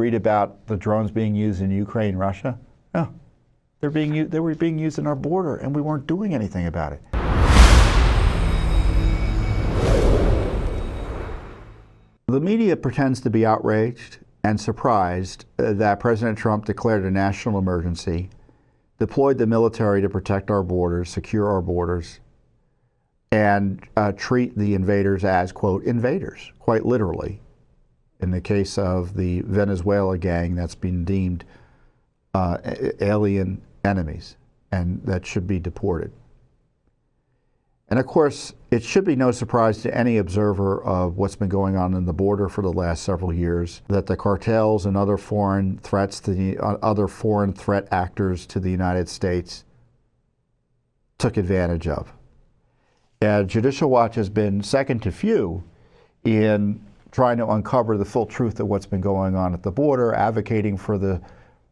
read about the drones being used in Ukraine, Russia? No, they were being used in our border, and we weren't doing anything about it. The media pretends to be outraged and surprised that President Trump declared a national emergency, deployed the military to protect our borders, secure our borders, and treat the invaders as, quote, invaders, quite literally. In the case of the Venezuela gang, that's been deemed alien enemies, and that should be deported. And of course, it should be no surprise to any observer of what's been going on in the border for the last several years that the cartels and other foreign threats to the other foreign threat actors to the United States took advantage of. And Judicial Watch has been second to few in trying to uncover the full truth of what's been going on at the border, advocating for the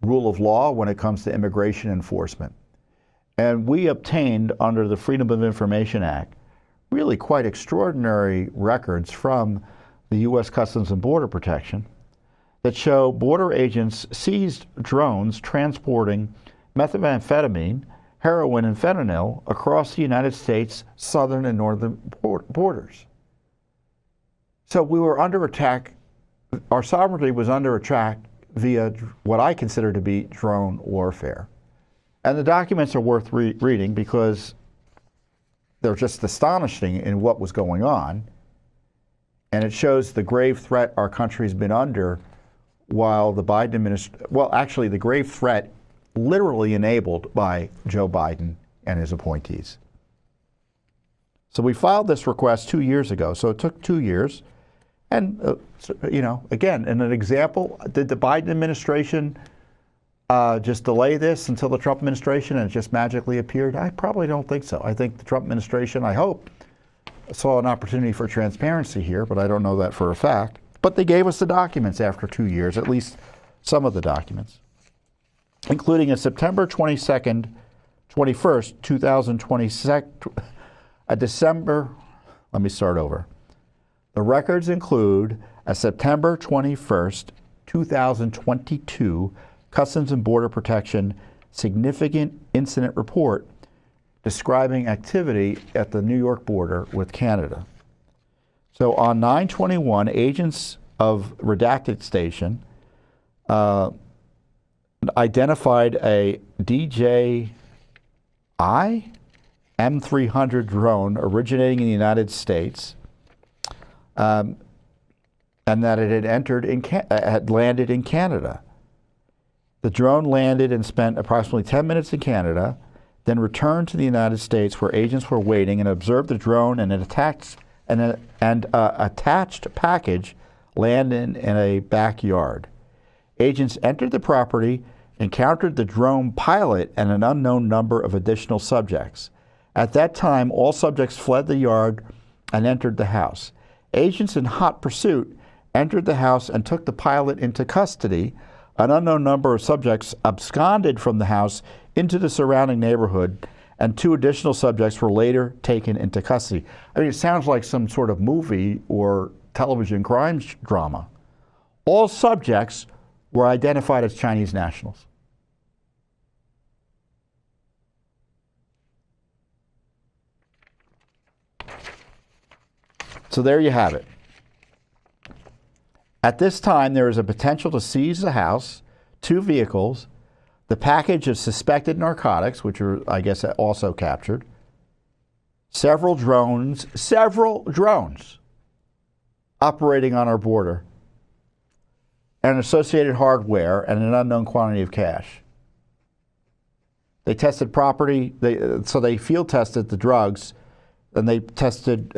rule of law when it comes to immigration enforcement. And we obtained, under the Freedom of Information Act, really quite extraordinary records from the U.S. Customs and Border Protection that show border agents seized drones transporting methamphetamine, heroin, and fentanyl across the United States southern and northern borders. So we were under attack. Our sovereignty was under attack via what I consider to be drone warfare. And the documents are worth reading because they're just astonishing in what was going on. And it shows the grave threat our country's been under while the Biden administration, well, actually the grave threat literally enabled by Joe Biden and his appointees. So we filed this request 2 years ago. So it took 2 years. And, you know, again, in an example, did the Biden administration just delay this until the Trump administration and it just magically appeared? I probably don't think so. I think the Trump administration, I hope, saw an opportunity for transparency here, but I don't know that for a fact. But they gave us the documents after 2 years, at least some of the documents, including a September 21st, 2022, a December, let me start over. The records include a September 21st, 2022 Customs and Border Protection significant incident report describing activity at the New York border with Canada. So on 9/21, agents of Redacted Station identified a DJI M300 drone originating in the United States, and that it had landed in Canada. The drone landed and spent approximately 10 minutes in Canada, then returned to the United States where agents were waiting and observed the drone and an attached package land in a backyard. Agents entered the property, encountered the drone pilot and an unknown number of additional subjects. At that time, all subjects fled the yard and entered the house. Agents in hot pursuit entered the house and took the pilot into custody. An unknown number of subjects absconded from the house into the surrounding neighborhood, and 2 additional subjects were later taken into custody. I mean, it sounds like some sort of movie or television crime drama. All subjects were identified as Chinese nationals. So there you have it. At this time, there is a potential to seize the house, 2 vehicles, the package of suspected narcotics, which are, I guess, also captured, several drones operating on our border, and associated hardware and an unknown quantity of cash. They tested property, so they field tested the drugs, and they tested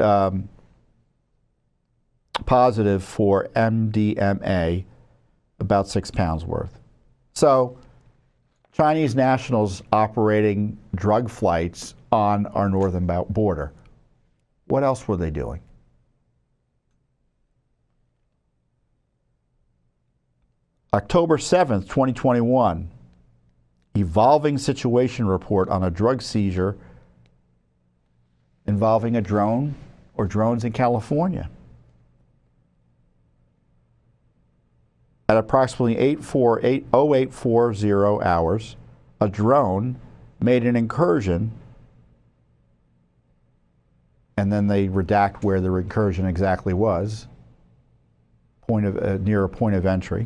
positive for MDMA, about 6 pounds worth. So Chinese nationals operating drug flights on our northern border. What else were they doing? October 7th, 2021, evolving situation report on a drug seizure involving a drone or drones in California. at approximately 0840 hours, a drone made an incursion, and then they redact where the incursion exactly was, near a point of entry.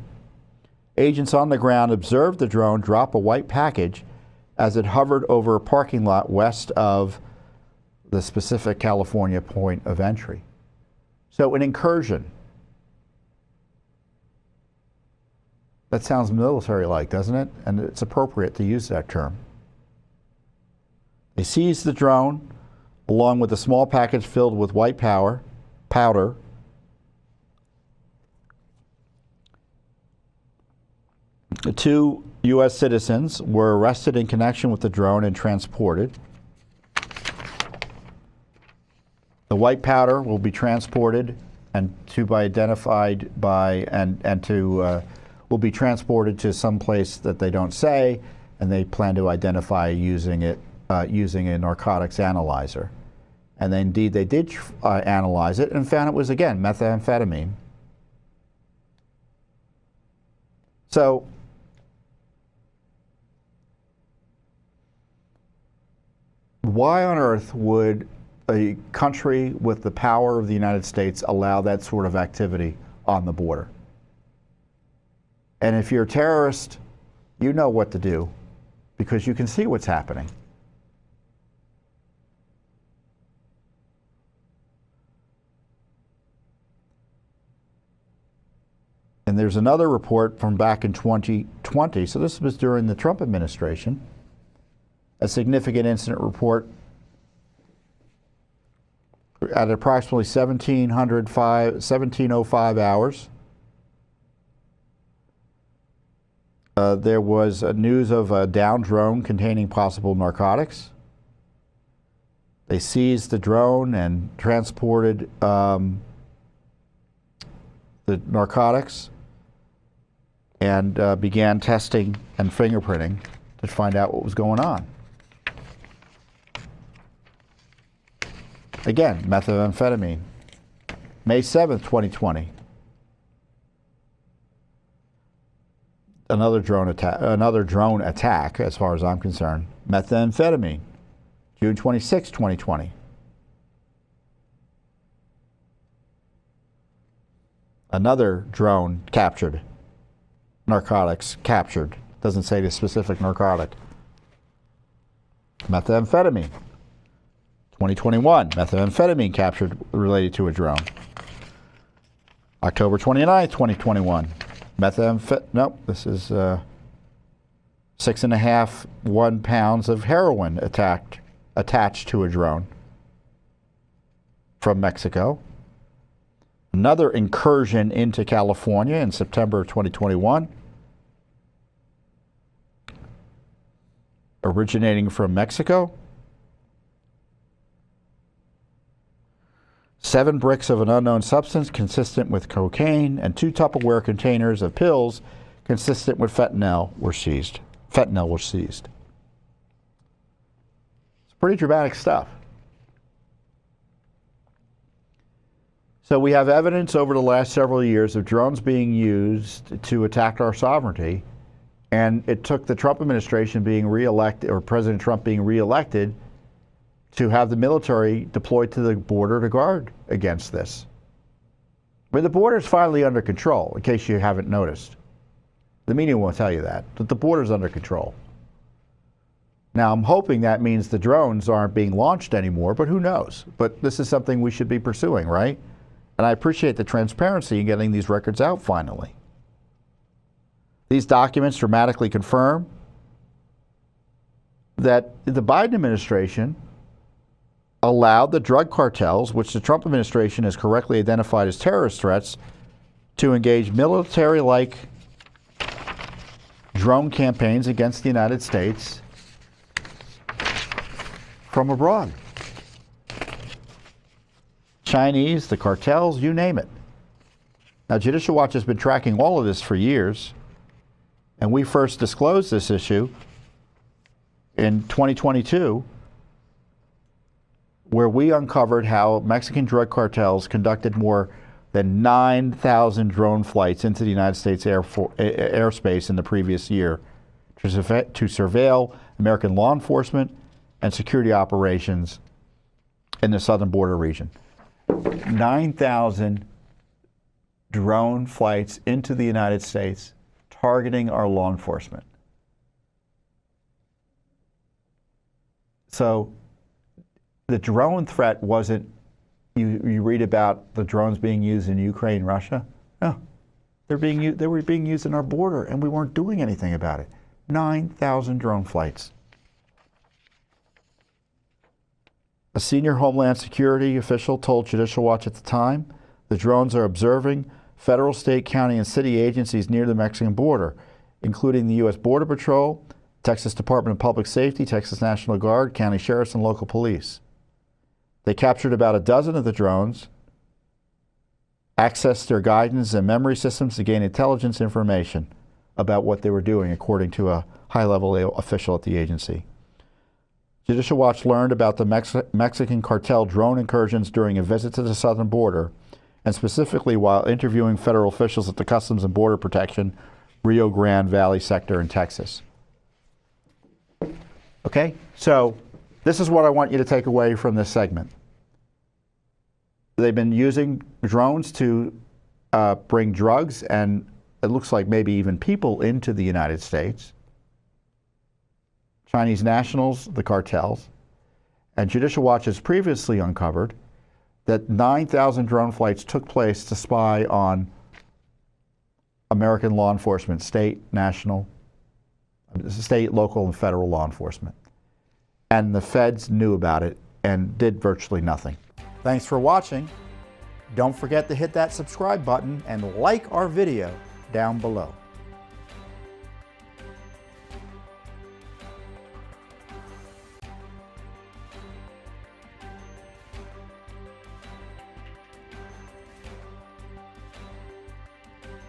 Agents on the ground observed the drone drop a white package as it hovered over a parking lot west of the specific California point of entry. So an incursion. That sounds military-like, doesn't it? And it's appropriate to use that term. They seized the drone along with a small package filled with white powder. The 2 U.S. citizens were arrested in connection with the drone and transported. The white powder will be transported and will be transported to some place that they don't say, and they plan to identify using a narcotics analyzer. And then indeed they did analyze it and found it was, again, methamphetamine. So why on earth would a country with the power of the United States allow that sort of activity on the border? And if you're a terrorist, you know what to do because you can see what's happening. And there's another report from back in 2020, so this was during the Trump administration, a significant incident report at approximately 17:05 hours. There was news of a downed drone containing possible narcotics. They seized the drone and transported the narcotics and began testing and fingerprinting to find out what was going on. Again, methamphetamine. May 7th, 2020. Another drone attack, as far as I'm concerned. Methamphetamine. June 26, 2020. Another drone captured. Narcotics captured. Doesn't say the specific narcotic. Methamphetamine. 2021, methamphetamine captured related to a drone. October 29th, 2021, this is 6.5 pounds of heroin attached to a drone from Mexico. Another incursion into California in September of 2021, originating from Mexico. 7 bricks of an unknown substance consistent with cocaine and 2 Tupperware containers of pills consistent with fentanyl were seized. It's pretty dramatic stuff. So we have evidence over the last several years of drones being used to attack our sovereignty, and it took the Trump administration being reelected, or President Trump being reelected, to have the military deployed to the border to guard against this. But the border is finally under control, in case you haven't noticed. The media won't tell you that, but the border's under control. Now, I'm hoping that means the drones aren't being launched anymore, but who knows? But this is something we should be pursuing, right? And I appreciate the transparency in getting these records out finally. These documents dramatically confirm that the Biden administration allowed the drug cartels, which the Trump administration has correctly identified as terrorist threats, to engage military-like drone campaigns against the United States from abroad. Chinese, the cartels, you name it. Now, Judicial Watch has been tracking all of this for years, and we first disclosed this issue in 2022, where we uncovered how Mexican drug cartels conducted more than 9,000 drone flights into the United States airspace in the previous year to surveil American law enforcement and security operations in the southern border region. 9,000 drone flights into the United States targeting our law enforcement. So the drone threat wasn't, you read about the drones being used in Ukraine, Russia. No, they were being used in our border, and we weren't doing anything about it. 9,000 drone flights. A senior Homeland Security official told Judicial Watch at the time, the drones are observing federal, state, county, and city agencies near the Mexican border, including the U.S. Border Patrol, Texas Department of Public Safety, Texas National Guard, county sheriffs, and local police. They captured about a dozen of the drones, accessed their guidance and memory systems to gain intelligence information about what they were doing, according to a high-level official at the agency. Judicial Watch learned about the Mexican cartel drone incursions during a visit to the southern border, and specifically while interviewing federal officials at the Customs and Border Protection Rio Grande Valley sector in Texas. Okay, so this is what I want you to take away from this segment. They've been using drones to bring drugs and it looks like maybe even people into the United States. Chinese nationals, the cartels. And Judicial Watch has previously uncovered that 9,000 drone flights took place to spy on American law enforcement, state, national, state, local, and federal law enforcement. And the feds knew about it and did virtually nothing. Thanks for watching. Don't forget to hit that subscribe button and like our video down below.